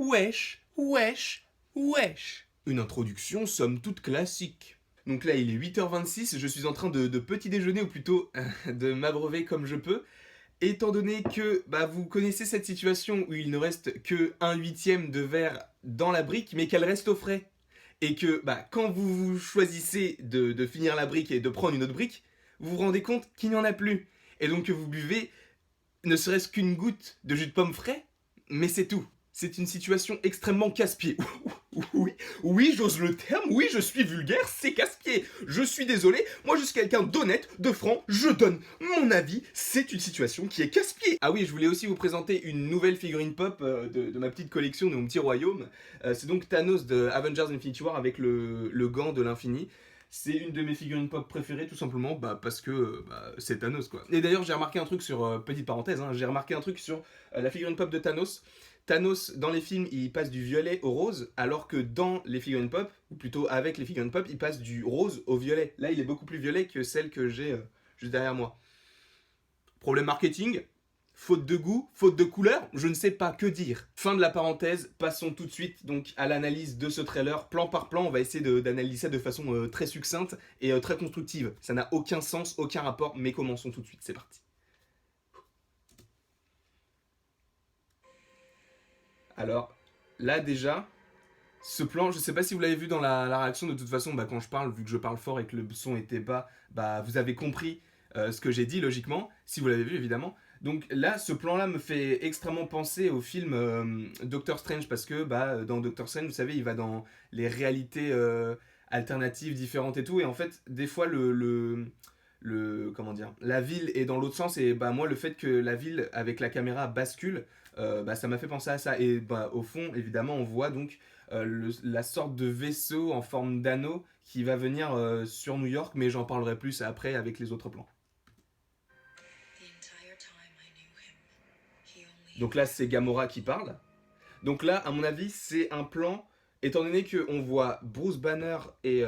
Wesh, wesh, wesh. Une introduction somme toute classique. Donc là, il est 8h26, je suis en train de petit déjeuner, ou plutôt de m'abreuver comme je peux. Étant donné que vous connaissez cette situation où il ne reste que 1/8 de verre dans la brique, mais qu'elle reste au frais. Et que quand vous choisissez de finir la brique et de prendre une autre brique, vous vous rendez compte qu'il n'y en a plus. Et donc que vous buvez ne serait-ce qu'une goutte de jus de pomme frais, mais c'est tout. C'est une situation extrêmement casse-pied. Oui, oui, j'ose le terme, oui, je suis vulgaire, c'est casse-pied. Je suis désolé, moi je suis quelqu'un d'honnête, de franc, je donne mon avis, c'est une situation qui est casse-pied. Ah oui, je voulais aussi vous présenter une nouvelle figurine pop de ma petite collection, de mon petit royaume. C'est donc Thanos de Avengers Infinity War avec le gant de l'infini. C'est une de mes figurines pop préférées, tout simplement parce que c'est Thanos, quoi. Et d'ailleurs, j'ai remarqué un truc sur, petite parenthèse, j'ai remarqué un truc sur la figurine pop de Thanos. Thanos, dans les films, il passe du violet au rose, alors que dans les figurines pop, ou plutôt avec les figurines pop, il passe du rose au violet. Là, il est beaucoup plus violet que celle que j'ai juste derrière moi. Problème marketing, faute de goût, faute de couleur, je ne sais pas que dire. Fin de la parenthèse, passons tout de suite donc à l'analyse de ce trailer. Plan par plan, on va essayer d'analyser ça de façon très succincte et très constructive. Ça n'a aucun sens, aucun rapport, mais commençons tout de suite, c'est parti. Alors, là déjà, ce plan, je sais pas si vous l'avez vu dans la réaction, de toute façon, quand je parle, vu que je parle fort et que le son était bas, vous avez compris ce que j'ai dit logiquement, si vous l'avez vu évidemment. Donc là, ce plan-là me fait extrêmement penser au film Doctor Strange, parce que dans Doctor Strange, vous savez, il va dans les réalités alternatives, différentes et tout, et en fait, des fois, comment dire, la ville est dans l'autre sens, et moi, le fait que la ville, avec la caméra, bascule, ça m'a fait penser à ça. Et au fond, évidemment, on voit donc la sorte de vaisseau en forme d'anneau qui va venir sur New York, mais j'en parlerai plus après avec les autres plans. Donc là, c'est Gamora qui parle. Donc là, à mon avis, c'est un plan, étant donné qu'on voit Bruce Banner et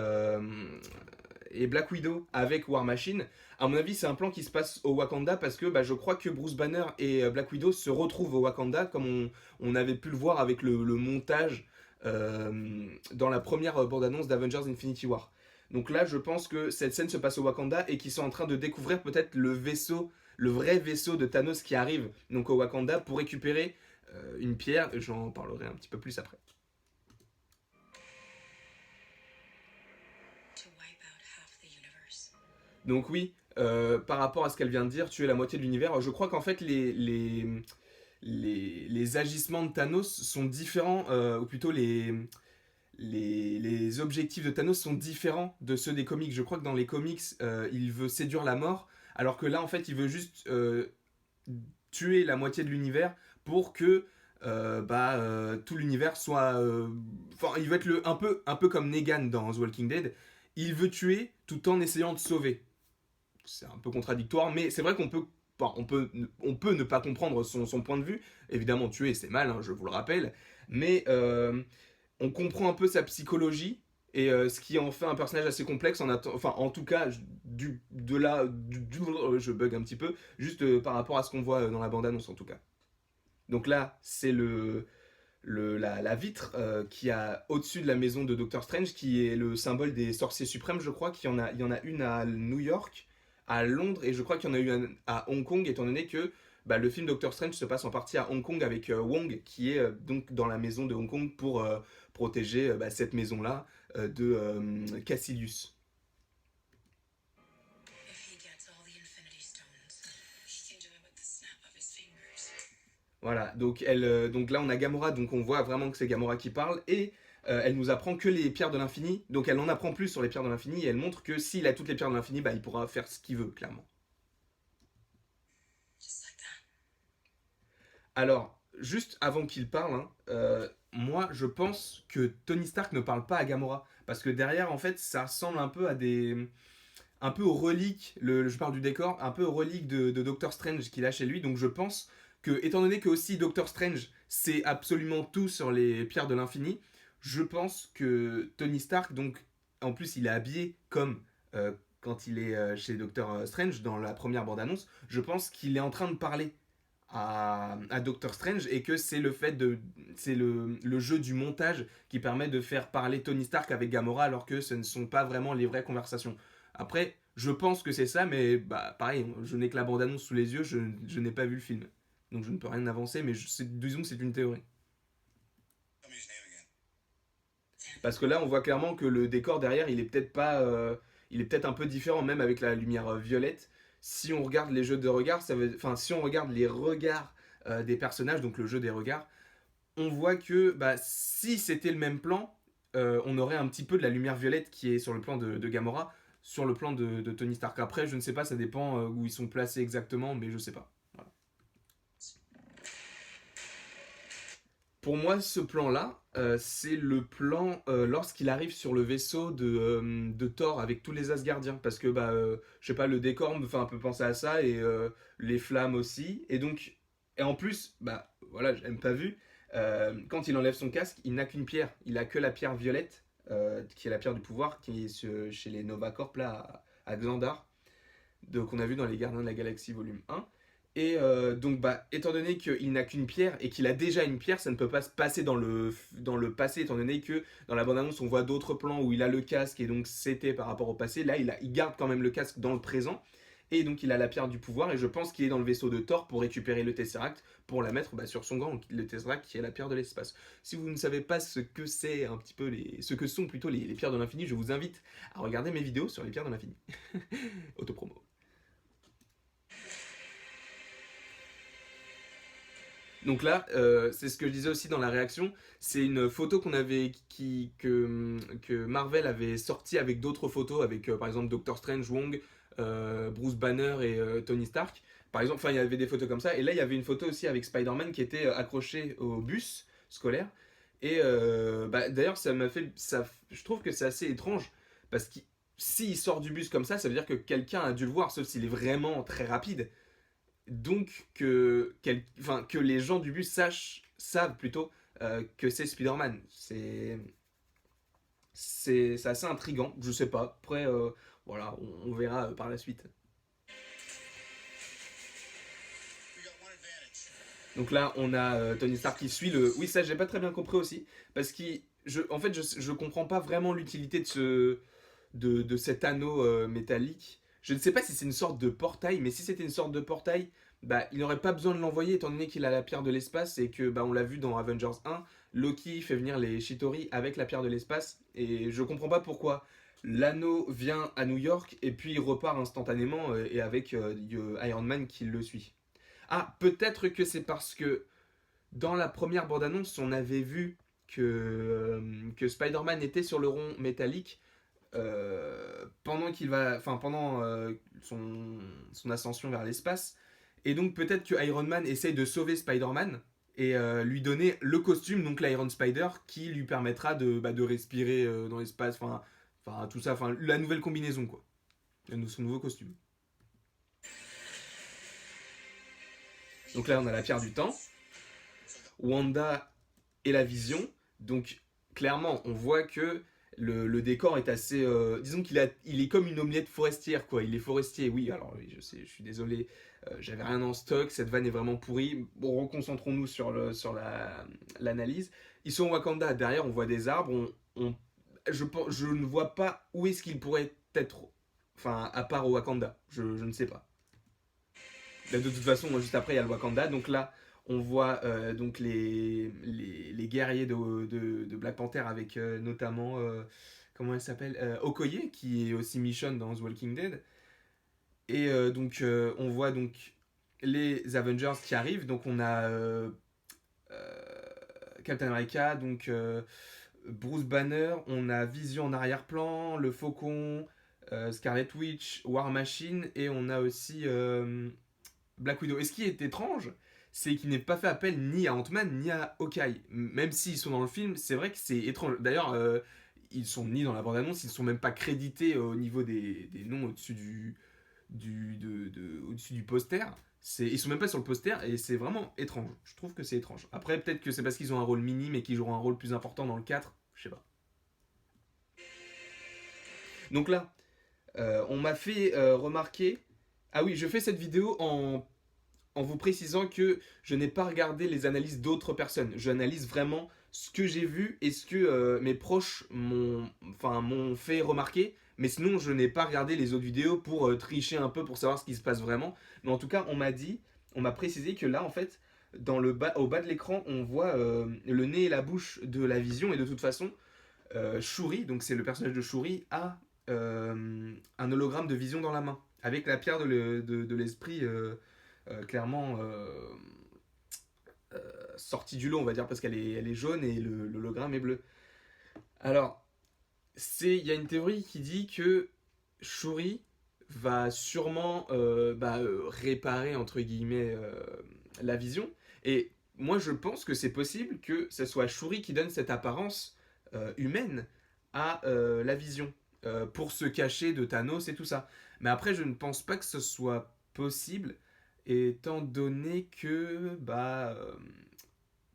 Black Widow avec War Machine. À mon avis, c'est un plan qui se passe au Wakanda, parce que je crois que Bruce Banner et Black Widow se retrouvent au Wakanda, comme on avait pu le voir avec le montage dans la première bande-annonce d'Avengers Infinity War. Donc là, je pense que cette scène se passe au Wakanda et qu'ils sont en train de découvrir peut-être le vaisseau, le vrai vaisseau de Thanos qui arrive donc au Wakanda pour récupérer une pierre. J'en parlerai un petit peu plus après. Donc oui, par rapport à ce qu'elle vient de dire, tuer la moitié de l'univers, je crois qu'en fait les agissements de Thanos sont différents, ou plutôt les objectifs de Thanos sont différents de ceux des comics. Je crois que dans les comics, il veut séduire la mort, alors que là, en fait, il veut juste tuer la moitié de l'univers pour que tout l'univers soit... il veut être un peu comme Negan dans The Walking Dead. Il veut tuer tout en essayant de sauver. C'est un peu contradictoire, mais c'est vrai qu'on peut on peut ne pas comprendre son point de vue. Évidemment, tuer, c'est mal, je vous le rappelle. Mais on comprend un peu sa psychologie, et ce qui en fait un personnage assez complexe. En tout cas, je bug un petit peu, juste par rapport à ce qu'on voit dans la bande-annonce, en tout cas. Donc là, c'est la vitre qui a au-dessus de la maison de Doctor Strange, qui est le symbole des sorciers suprêmes, je crois. Il y en a une à New York, à Londres, et je crois qu'il y en a eu une à Hong Kong, étant donné que le film Doctor Strange se passe en partie à Hong Kong, avec Wong qui est donc dans la maison de Hong Kong pour protéger cette maison-là de Cassilius. Voilà, donc là on a Gamora, donc on voit vraiment que c'est Gamora qui parle, et elle nous apprend que les pierres de l'infini, donc elle en apprend plus sur les pierres de l'infini, et elle montre que s'il a toutes les pierres de l'infini, il pourra faire ce qu'il veut, clairement. Alors, juste avant qu'il parle, moi je pense que Tony Stark ne parle pas à Gamora, parce que derrière, en fait, ça ressemble un peu à un peu aux reliques, je parle du décor, un peu aux reliques de Doctor Strange qu'il a chez lui, donc je pense que, étant donné que aussi Doctor Strange sait absolument tout sur les pierres de l'infini, je pense que Tony Stark, donc en plus il est habillé comme quand il est chez Doctor Strange dans la première bande-annonce, je pense qu'il est en train de parler à Doctor Strange et que c'est c'est le jeu du montage qui permet de faire parler Tony Stark avec Gamora alors que ce ne sont pas vraiment les vraies conversations. Après, je pense que c'est ça, mais bah pareil, je n'ai que la bande-annonce sous les yeux, je n'ai pas vu le film. Donc je ne peux rien avancer, mais disons que c'est une théorie. Parce que là, on voit clairement que le décor derrière, il est peut-être pas, il est peut-être un peu différent, même avec la lumière violette. Si on regarde les jeux de regard, enfin, si on regarde les regards des personnages, donc le jeu des regards, on voit que bah, si c'était le même plan, on aurait un petit peu de la lumière violette qui est sur le plan de Gamora, sur le plan de Tony Stark. Après, je ne sais pas, ça dépend où ils sont placés exactement, mais je sais pas. Voilà. Pour moi, ce plan-là, c'est le plan lorsqu'il arrive sur le vaisseau de Thor avec tous les Asgardiens. Parce que, bah, je sais pas, le décor me fait un peu penser à ça et les flammes aussi. Et donc, et en plus, bah, voilà, j'aime pas vu. Quand il enlève son casque, il n'a qu'une pierre. Il a que la pierre violette, qui est la pierre du pouvoir, qui est chez les Nova Corp, là, à Xandar. Donc, on a vu dans Les Gardiens de la Galaxie, volume 1. Et donc, bah, étant donné qu'il n'a qu'une pierre et qu'il a déjà une pierre, ça ne peut pas se passer dans le passé, étant donné que dans la bande-annonce, on voit d'autres plans où il a le casque et donc c'était par rapport au passé. Là, il garde quand même le casque dans le présent. Et donc, il a la pierre du pouvoir. Et je pense qu'il est dans le vaisseau de Thor pour récupérer le Tesseract, pour la mettre bah, sur son gant, le Tesseract qui est la pierre de l'espace. Si vous ne savez pas ce que c'est un petit peu ce que sont plutôt les pierres de l'infini, je vous invite à regarder mes vidéos sur les pierres de l'infini. Autopromo. Donc là, c'est ce que je disais aussi dans la réaction, c'est une photo que Marvel avait sortie avec d'autres photos, avec par exemple Doctor Strange, Wong, Bruce Banner et Tony Stark. Par exemple, enfin il y avait des photos comme ça, et là il y avait une photo aussi avec Spider-Man qui était accroché au bus scolaire. Et bah, d'ailleurs ça m'a fait, je trouve que c'est assez étrange, parce que s'il sort du bus comme ça veut dire que quelqu'un a dû le voir, sauf s'il est vraiment très rapide. Donc enfin, que les gens du bus savent plutôt que c'est Spider-Man. C'est assez intriguant, je sais pas. Après, voilà, on verra par la suite. Donc là, on a Tony Stark qui suit le. Oui, ça, j'ai pas très bien compris aussi. Parce en fait, je comprends pas vraiment l'utilité de cet anneau métallique. Je ne sais pas si c'est une sorte de portail, mais si c'était une sorte de portail, bah, il n'aurait pas besoin de l'envoyer étant donné qu'il a la pierre de l'espace et que, bah, on l'a vu dans Avengers 1, Loki fait venir les Shitori avec la pierre de l'espace et je comprends pas pourquoi l'anneau vient à New York et puis il repart instantanément et avec Iron Man qui le suit. Ah, peut-être que c'est parce que dans la première bande-annonce, on avait vu que Spider-Man était sur le rond métallique pendant son ascension vers l'espace. Et donc peut-être que Iron Man essaye de sauver Spider-Man et lui donner le costume, donc l'Iron Spider, qui lui permettra de respirer dans l'espace, enfin tout ça, enfin la nouvelle combinaison quoi, son nouveau costume. Donc là on a la pierre du temps, Wanda et la vision, donc clairement on voit que le décor est assez. Disons il est comme une omelette forestière, quoi. Il est forestier, oui, alors oui, je sais, je suis désolé, j'avais rien en stock, cette vanne est vraiment pourrie. Bon, reconcentrons-nous sur l'analyse. Ils sont au Wakanda, derrière on voit des arbres, je ne vois pas où est-ce qu'ils pourraient être, enfin, à part au Wakanda, je ne sais pas. De toute façon, juste après, il y a le Wakanda, donc là, on voit donc les guerriers de Black Panther avec notamment, comment elle s'appelle, Okoye, qui est aussi Michonne dans The Walking Dead. Et donc, on voit donc les Avengers qui arrivent. Donc, on a Captain America, donc Bruce Banner, on a Vision en arrière-plan, le Faucon, Scarlet Witch, War Machine, et on a aussi Black Widow. Et ce qui est étrange, c'est qu'il n'est pas fait appel ni à Ant-Man ni à Hawkeye. Même s'ils sont dans le film, c'est vrai que c'est étrange. D'ailleurs, ils sont ni dans la bande-annonce, ils sont même pas crédités au niveau des noms au-dessus au-dessus du poster. Ils sont même pas sur le poster et c'est vraiment étrange. Je trouve que c'est étrange. Après, peut-être que c'est parce qu'ils ont un rôle minime et qu'ils joueront un rôle plus important dans le 4. Je sais pas. Donc là, on m'a fait remarquer. Ah oui, je fais cette vidéo en vous précisant que je n'ai pas regardé les analyses d'autres personnes. J'analyse vraiment ce que j'ai vu et ce que mes proches m'ont fait remarquer. Mais sinon, je n'ai pas regardé les autres vidéos pour tricher un peu pour savoir ce qui se passe vraiment. Mais en tout cas, on m'a précisé que là, en fait, au bas de l'écran, on voit le nez et la bouche de la vision. Et de toute façon, Shuri, donc c'est le personnage de Shuri, a un hologramme de vision dans la main. Avec la pierre de l'esprit clairement sortie du lot, on va dire, parce elle est jaune et l'hologramme est bleu. Alors, il y a une théorie qui dit que Shuri va sûrement réparer, entre guillemets, la vision. Et moi, je pense que c'est possible que ce soit Shuri qui donne cette apparence humaine à la vision, pour se cacher de Thanos et tout ça. Mais après, je ne pense pas que ce soit possible, étant donné que,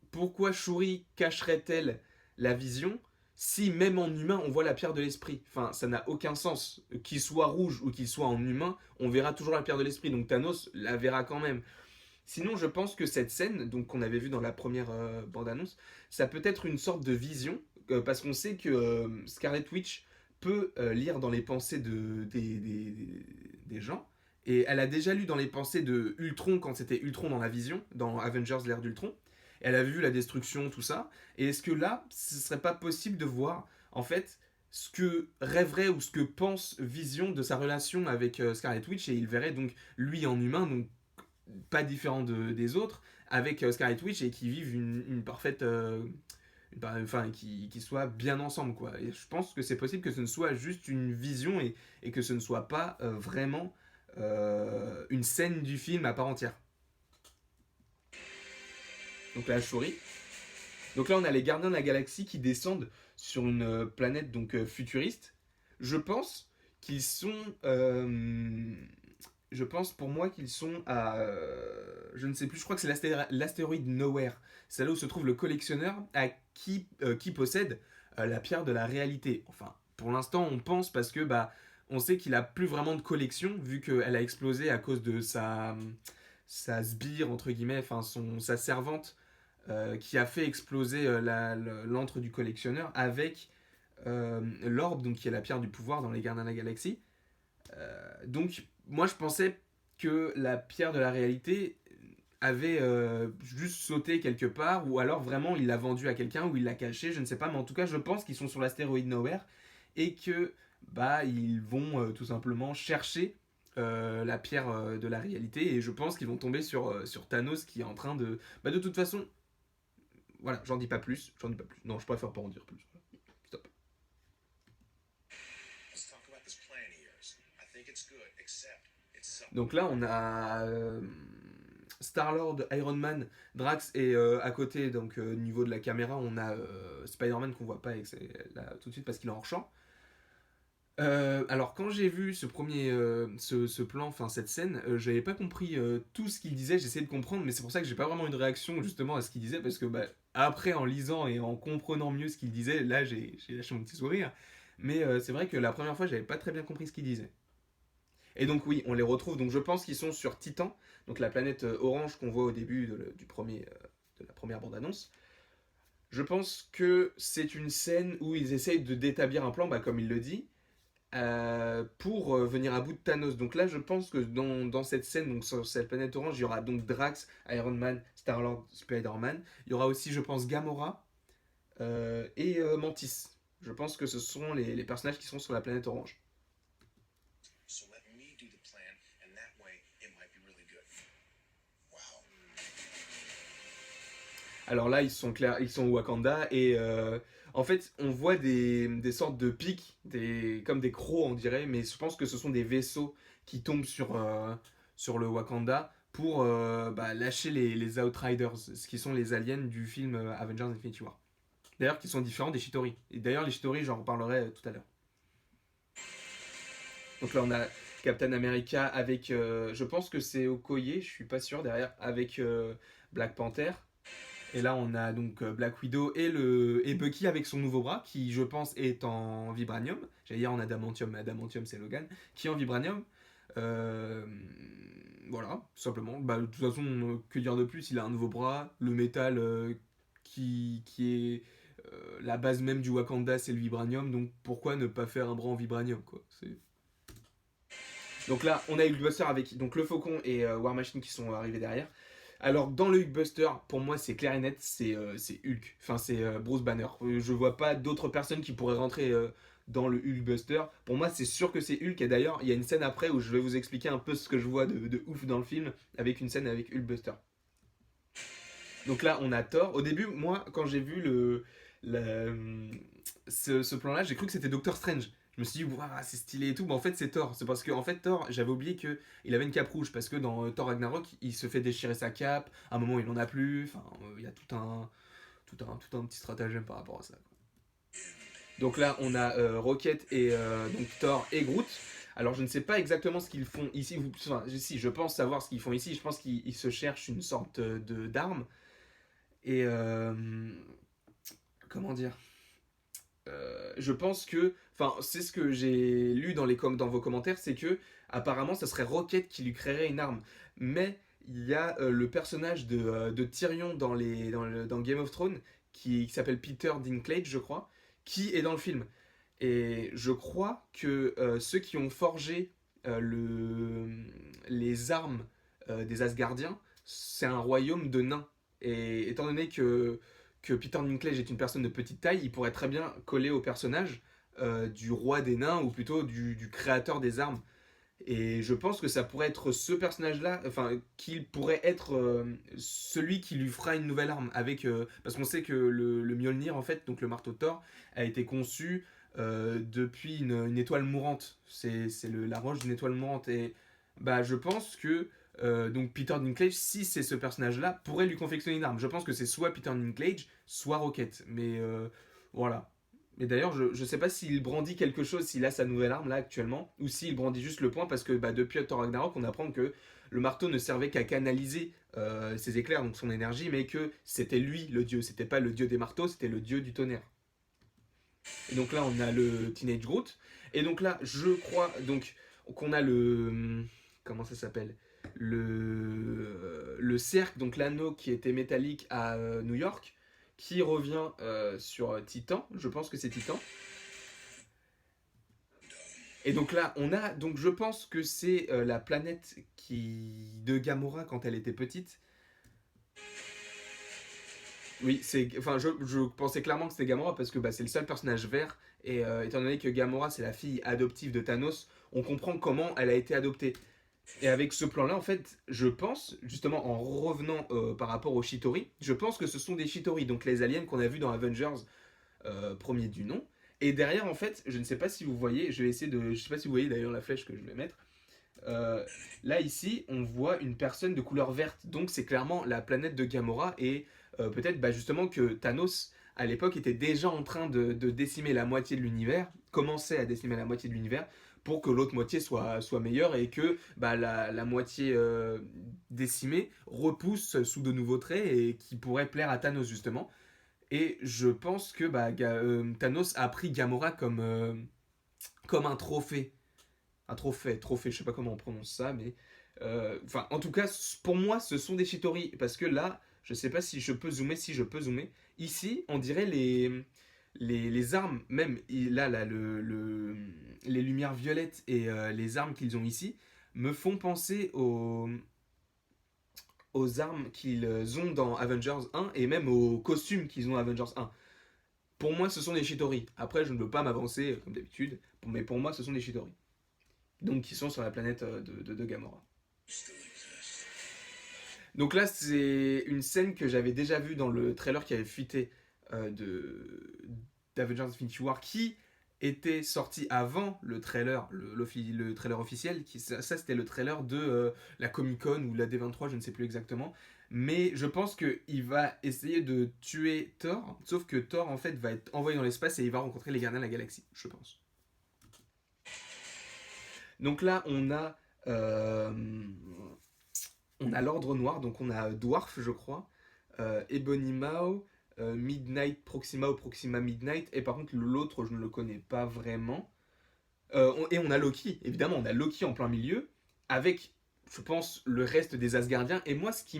pourquoi Shuri cacherait-elle la vision si même en humain on voit la pierre de l'esprit? Enfin, ça n'a aucun sens. Qu'il soit rouge ou qu'il soit en humain, on verra toujours la pierre de l'esprit. Donc Thanos la verra quand même. Sinon, je pense que cette scène, donc qu'on avait vue dans la première bande-annonce, ça peut être une sorte de vision, parce qu'on sait que Scarlet Witch peut lire dans les pensées des gens. Et elle a déjà lu dans les pensées de Ultron quand c'était Ultron dans la vision, dans Avengers l'ère d'Ultron. Elle a vu la destruction, tout ça. Et est-ce que là, ce serait pas possible de voir, en fait, ce que rêverait ou ce que pense Vision de sa relation avec Scarlet Witch, et il verrait donc lui en humain, donc pas différent des autres, avec Scarlet Witch, et qui vivent une parfaite... enfin, qui soient bien ensemble, quoi. Et je pense que c'est possible que ce ne soit juste une vision et que ce ne soit pas vraiment une scène du film à part entière. Donc là, Shuri. Donc là, on a les gardiens de la galaxie qui descendent sur une planète donc futuriste. Je pense qu'ils sont... je pense pour moi qu'ils sont à... je ne sais plus, je crois que c'est l'astéroïde Nowhere. C'est là où se trouve le collectionneur qui possède la pierre de la réalité. Enfin, pour l'instant, on pense parce que on sait qu'il a plus vraiment de collection vu qu'elle a explosé à cause de sa sbire, entre guillemets, enfin sa servante qui a fait exploser l'antre du collectionneur avec l'orbe, donc qui est la pierre du pouvoir dans les Gardiens de la Galaxie. Donc, moi, je pensais que la pierre de la réalité avait juste sauté quelque part, ou alors vraiment il l'a vendue à quelqu'un, ou il l'a cachée, je ne sais pas, mais en tout cas, je pense qu'ils sont sur l'astéroïde Nowhere et que ils vont tout simplement chercher la pierre de la réalité, et je pense qu'ils vont tomber sur Thanos qui est en train de... de toute façon, voilà, j'en dis pas plus, Non, je préfère pas en dire plus. Stop. Donc là, on a Star-Lord, Iron Man, Drax, et à côté, donc au niveau de la caméra, on a Spider-Man qu'on voit pas là, tout de suite parce qu'il est hors champ. Alors quand j'ai vu ce plan, enfin cette scène, j'avais pas compris tout ce qu'il disait, j'essayais de comprendre, mais c'est pour ça que j'ai pas vraiment eu de réaction justement à ce qu'il disait, parce que après en lisant et en comprenant mieux ce qu'il disait, là j'ai lâché mon petit sourire, mais c'est vrai que la première fois j'avais pas très bien compris ce qu'il disait. Et donc oui, on les retrouve, donc je pense qu'ils sont sur Titan, donc la planète orange qu'on voit au début de la première bande-annonce. Je pense que c'est une scène où ils essayent d'établir un plan, comme il le dit, pour venir à bout de Thanos. Donc là, je pense que dans cette scène, donc sur cette planète orange, il y aura donc Drax, Iron Man, Star-Lord, Spider-Man. Il y aura aussi, je pense, Gamora et Mantis. Je pense que ce sont les personnages qui sont sur la planète orange. Alors là, ils sont clairs, ils sont au Wakanda, et en fait, on voit des sortes de pics, comme des crocs, on dirait, mais je pense que ce sont des vaisseaux qui tombent sur le Wakanda pour lâcher les Outriders, ce qui sont les aliens du film Avengers Infinity War. D'ailleurs, qui sont différents des Chitauri. Et d'ailleurs, les Chitauri, j'en reparlerai tout à l'heure. Donc là, on a Captain America avec, je pense que c'est Okoye, je suis pas sûr derrière, avec Black Panther. Et là, on a donc Black Widow et Bucky avec son nouveau bras, qui je pense est en vibranium. J'allais dire en adamantium, mais adamantium c'est Logan, qui est en vibranium. Euh, voilà, tout simplement. Bah, de toute façon, que dire de plus, il a un nouveau bras, le métal qui est la base même du Wakanda, c'est le vibranium, donc pourquoi ne pas faire un bras en vibranium, quoi. Donc là, on a Hulkbuster avec donc le Faucon et War Machine qui sont arrivés derrière. Alors dans le Hulkbuster, pour moi c'est clair et net, c'est Hulk. Enfin c'est Bruce Banner. Je vois pas d'autres personnes qui pourraient rentrer dans le Hulkbuster. Pour moi c'est sûr que c'est Hulk. Et d'ailleurs il y a une scène après où je vais vous expliquer un peu ce que je vois de ouf dans le film avec une scène avec Hulkbuster. Donc là on a Thor. Au début moi quand j'ai vu la- ce plan-là, j'ai cru que c'était Doctor Strange. Je me suis dit, waouh, c'est stylé et tout. Mais en fait, c'est Thor. C'est parce que, en fait, Thor, j'avais oublié qu'il avait une cape rouge. Parce que dans Thor Ragnarok, il se fait déchirer sa cape. À un moment, il en a plus. Enfin, il y a tout un petit stratagème par rapport à ça. Donc là, on a Rocket et donc Thor et Groot. Alors, je ne sais pas exactement ce qu'ils font ici. Enfin, si, je pense savoir ce qu'ils font ici. Je pense qu'ils se cherchent une sorte d'arme. Et. Comment dire, je pense que, enfin, c'est ce que j'ai lu dans vos commentaires, c'est que apparemment, ça serait Rocket qui lui créerait une arme. Mais il y a le personnage de Tyrion dans Game of Thrones qui s'appelle Peter Dinklage, je crois, qui est dans le film. Et je crois que ceux qui ont forgé les armes des Asgardiens, c'est un royaume de nains. Et étant donné que Peter Dinklage est une personne de petite taille, il pourrait très bien coller au personnage du roi des nains ou plutôt du créateur des armes. Et je pense que ça pourrait être ce personnage-là, enfin, qu'il pourrait être celui qui lui fera une nouvelle arme avec, parce qu'on sait que le Mjolnir en fait, donc le marteau de Thor, a été conçu depuis une étoile mourante. C'est la roche d'une étoile mourante et bah je pense que donc Peter Dinklage, si c'est ce personnage-là, pourrait lui confectionner une arme. Je pense que c'est soit Peter Dinklage, soit Rocket. Mais voilà. Mais d'ailleurs, je sais pas s'il brandit quelque chose, s'il a sa nouvelle arme là actuellement, ou s'il brandit juste le poing, parce que bah, depuis Thor Ragnarok, on apprend que le marteau ne servait qu'à canaliser ses éclairs, donc son énergie, mais que c'était lui le dieu, c'était pas le dieu des marteaux, c'était le dieu du tonnerre. Et donc là, on a le Teenage Groot. Et donc là, je crois donc qu'on a le. Comment ça s'appelle, le cercle, donc l'anneau qui était métallique à New York, qui revient sur Titan. Je pense que c'est Titan. Et donc là, on a. Donc je pense que c'est la planète de Gamora quand elle était petite. Oui, enfin, je pensais clairement que c'était Gamora parce que bah, c'est le seul personnage vert. Et étant donné que Gamora, c'est la fille adoptive de Thanos, on comprend comment elle a été adoptée. Et avec ce plan-là, en fait, je pense, justement, en revenant par rapport aux Shitori, je pense que ce sont des Shitori, donc les aliens qu'on a vus dans Avengers, premier du nom. Et derrière, en fait, je ne sais pas si vous voyez, je vais essayer de. Je sais pas si vous voyez d'ailleurs la flèche que je vais mettre. Euh, Là, ici, on voit une personne de couleur verte. Donc, c'est clairement la planète de Gamora. Et peut-être bah, justement que Thanos, à l'époque, était déjà en train de décimer la moitié de l'univers, commençait à décimer la moitié de l'univers, pour que l'autre moitié soit meilleure et que bah, la moitié décimée repousse sous de nouveaux traits et qui pourrait plaire à Thanos, justement. Et je pense que bah, Thanos a pris Gamora comme un trophée, trophée, je sais pas comment on prononce ça, mais enfin, en tout cas, pour moi, ce sont des Shitori parce que là, je sais pas si je peux zoomer, si je peux zoomer. Ici, on dirait les armes, même là, les lumières violettes et les armes qu'ils ont ici me font penser aux armes qu'ils ont dans Avengers 1 et même aux costumes qu'ils ont dans Avengers 1. Pour moi, ce sont des Shitori. Après, je ne veux pas m'avancer comme d'habitude, mais pour moi, ce sont des Shitori. Donc, qui sont sur la planète de Gamora. Donc là, c'est une scène que j'avais déjà vue dans le trailer qui avait fuité d'Avengers Infinity War, qui était sorti avant le trailer, le trailer officiel. Ça, c'était le trailer de la Comic Con ou la D23, je ne sais plus exactement. Mais je pense qu'il va essayer de tuer Thor, sauf que Thor, en fait, va être envoyé dans l'espace et il va rencontrer les gardiens de la galaxie, je pense. Donc là, on a l'Ordre Noir, donc on a Dwarf, je crois, Ebony Maw, Midnight Proxima ou Proxima Midnight, et par contre l'autre, je ne le connais pas vraiment. Et on a Loki, évidemment, on a Loki en plein milieu, avec, je pense, le reste des Asgardiens. Et moi, ce qui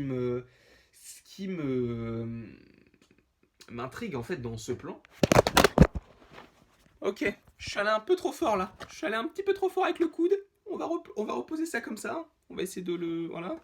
m'intrigue en fait dans ce plan. Ok, je suis allé un peu trop fort là. Je suis allé un petit peu trop fort avec le coude. On va reposer ça comme ça. On va essayer de le... Voilà.